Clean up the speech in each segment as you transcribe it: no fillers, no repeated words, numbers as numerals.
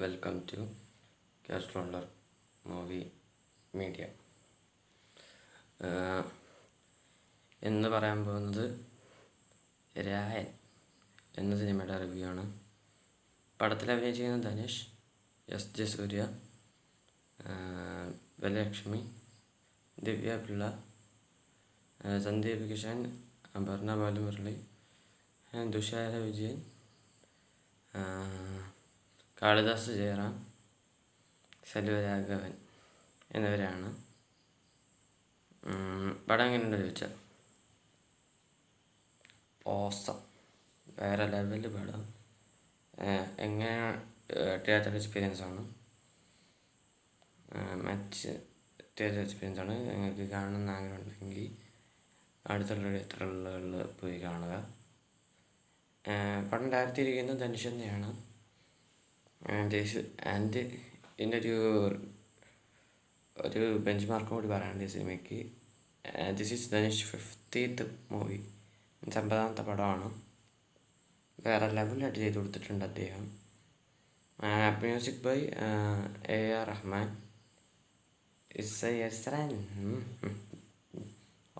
Welcome to Castroller movie media. എന്ന് പറയാൻ പോകുന്നത് രായൻ എന്ന സിനിമയുടെ റിവ്യൂ ആണ്. പടത്തിൽ അഭിനയിച്ചിരിക്കുന്നത് ധനുഷ്, എസ് ജെ സൂര്യ, വരലക്ഷ്മി, ദിവ്യ പിള്ള, സന്ദീപ് കിഷൻ, അപർണ ബാലമുരളി, തുഷാര വിജയൻ, കാളിദാസ് ജയറാം, സെൽവരാഘവൻ എന്നിവരാണ്. പടം എങ്ങനെയുണ്ടെന്ന് ചോദിച്ചാൽ ഓസം, വേറെ ലെവല് പടം. എങ്ങനെ തിയേറ്റർ എക്സ്പീരിയൻസ് ആണ്, മച്ച് തിയേറ്റർ എക്സ്പീരിയൻസ് ആണ്. നിങ്ങൾക്ക് കാണണമെന്ന് ആഗ്രഹം ഉണ്ടെങ്കിൽ അടുത്തുള്ള തിയേറ്ററുകളിൽ പോയി കാണുക. പടം ഡയറക്റ്റ് ചെയ്തിരിക്കുന്നത് ധനുഷ് തന്നെയാണ്. ആൻഡ് ഇതിൻ്റെ ഒരു ബെഞ്ച് മാർക്കും കൂടി പറയാനുണ്ട് ഈ സിനിമയ്ക്ക്. This is Dhanush 50th movie, 50ാമത്തെ പടമാണ്. വേറെ ലെവലായിട്ട് ചെയ്ത് കൊടുത്തിട്ടുണ്ട് അദ്ദേഹം. Music by AR Rahman,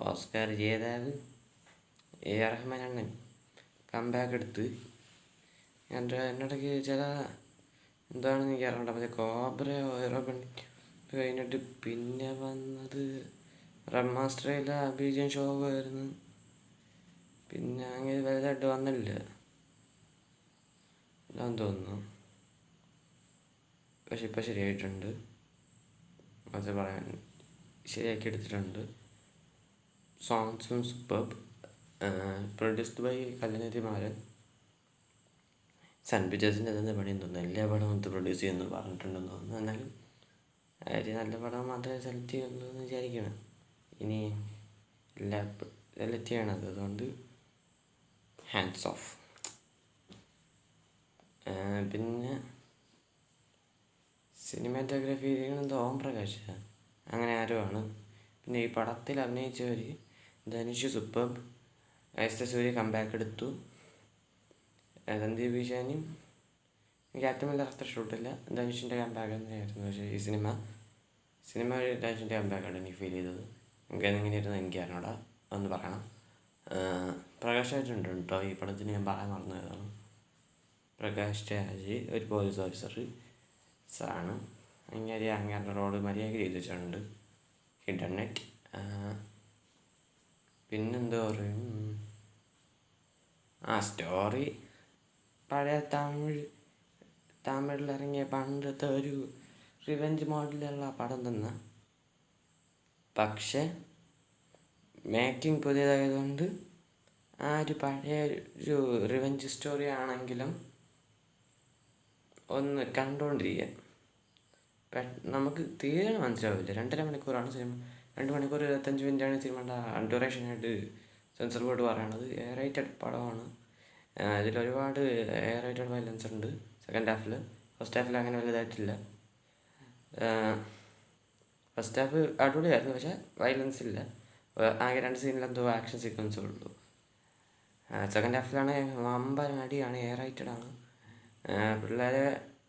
Oscar ജേതാവ് AR റഹ്മാൻ അണ്ണൻ കംബാക്ക് എടുത്ത് എന്നിടയ്ക്ക് ചില എന്താണെന്ന് എനിക്ക് അറിയണ്ട, മറ്റേ കോബ്രയോ എറോബണി കഴിഞ്ഞിട്ട് പിന്നെ വന്നത് റെമാസ്റ്ററിലെ അഭിജൻ ഷോവായിരുന്നു. പിന്നെ അങ്ങനെ വലുതായിട്ട് വന്നില്ല എല്ലാം തോന്നുന്നു. പക്ഷെ ഇപ്പം ശരിയായിട്ടുണ്ട്, അത് പറയാൻ ശരിയാക്കി എടുത്തിട്ടുണ്ട്. സോങ്സും superb. Produced by Kalyani Maran. Sun പിക്ചേഴ്സിൻ്റെ അതെന്ന് പണിയെന്ന് തോന്നുന്നു. എല്ലാ പടവും അത് പ്രൊഡ്യൂസ് ചെയ്യുന്നു പറഞ്ഞിട്ടുണ്ടെന്ന് തോന്നുന്നു. എന്നാലും അവർ നല്ല പടം മാത്രമേ സെലക്ട് ചെയ്യുള്ളൂ എന്ന് വിചാരിക്കണം. ഇനി എല്ലാ സെലക്ട് ചെയ്യണത്, അതുകൊണ്ട് ഹാൻഡ്സ് ഓഫ്. പിന്നെ സിനിമാറ്റോഗ്രാഫി ചെയ്തിരിക്കുന്നത് ഓം പ്രകാശ്, അങ്ങനെ ആരോ ആണ്. പിന്നെ ഈ പടത്തിൽ അഭിനയിച്ചവർ ധനുഷ് സൂപ്പർബ്, എസ് എസ് സൂര്യ കംബാക്ക് എടുത്തു, സന്ദീപ് കിഷനും എനിക്ക് ഏറ്റവും വലിയ അത്ര ഷൂട്ടില്ല, ധനുഷിൻ്റെ കംബാക്ക് തന്നെയായിരുന്നു. പക്ഷേ ഈ സിനിമ ധനുഷിൻ്റെ കംബാക്കാണ് എനിക്ക് ഫീൽ ചെയ്തത്. എനിക്ക് എങ്ങനെയായിരുന്നു എനിക്ക് അറിഞ്ഞൂടാ, ഒന്ന് പറയണം. പ്രകാശായിട്ടുണ്ട് കേട്ടോ ഈ പടത്തിന്, ഞാൻ പറയാൻ മറന്നതാണ്. പ്രകാശ് രാജ് ഒരു പോലീസ് ഓഫീസറാണ്. അങ്ങനെ റോഡ് മര്യാദ ചെയ്ത് വെച്ചിട്ടുണ്ട്. Hidden net. പിന്നെന്താ പറയും, സ്റ്റോറി പഴയ തമിഴിലിറങ്ങിയ പണ്ടത്തെ ഒരു റിവെഞ്ച് മോഡലുള്ള പടം തന്നെ. പക്ഷെ മേക്കിംഗ് പുതിയതായതുകൊണ്ട് ആ ഒരു പഴയ ഒരു റിവെഞ്ച് സ്റ്റോറി ആണെങ്കിലും ഒന്ന് കണ്ടുകൊണ്ടിരിക്കുക. നമുക്ക് തീരെ മനസ്സിലാവില്ല. 2.5 മണിക്കൂറാണ് സിനിമ. 2 മണിക്കൂർ 25 മിനിറ്റാണ് സിനിമയുടെ ഡ്യൂറേഷനായിട്ട് സെൻസർ ബോർഡ് പറയണത്. എ റേറ്റഡ് പടമാണ്. ഇതിലൊരുപാട് എ റേറ്റഡ് വയലൻസ് ഉണ്ട് സെക്കൻഡ് ഹാഫിൽ. ഫസ്റ്റ് ഹാഫിൽ അങ്ങനെ വലുതായിട്ടില്ല. ഫസ്റ്റ് ഹാഫ് അടിപൊളിയായിരുന്നു, പക്ഷേ വയലൻസ് ഇല്ല. ആകെ 2 സീനിലെന്തോ ആക്ഷൻ സീക്വൻസേ ഉള്ളൂ. സെക്കൻഡ് ഹാഫിലാണ് വമ്പൻ അടിയാണ്, എ റേറ്റഡ് ആണ്. പിള്ളേരെ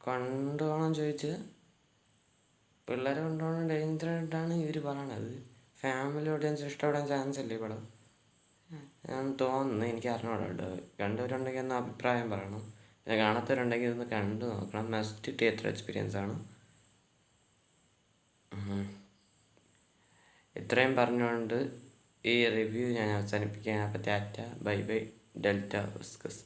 കൊണ്ടുപോകണം ചോദിച്ച് പിള്ളേരെ കൊണ്ടുപോകണം ഡേഞ്ചറായിട്ടാണ് ഇവർ പറയണത്. ഫാമിലി ഓഡിയൻസ് ഇഷ്ടപ്പെടാൻ ചാൻസ് ഇല്ല ഈ പടം, ഞാൻ തോന്നുന്നു. എനിക്ക് അറിഞ്ഞൂടാ കേട്ടോ. കണ്ടവരുണ്ടെങ്കിൽ ഒന്ന് അഭിപ്രായം പറയണം. പിന്നെ കാണാത്തവരുണ്ടെങ്കിൽ ഇതൊന്ന് കണ്ടു നോക്കണം. മസ്റ്റ് തിയേറ്റർ എക്സ്പീരിയൻസ് ആണ്. ഇത്രയും പറഞ്ഞുകൊണ്ട് ഈ റിവ്യൂ ഞാൻ അവസാനിപ്പിക്കുകയാണ്. അപ്പോൾ Tata, bye bye, delta, viscous.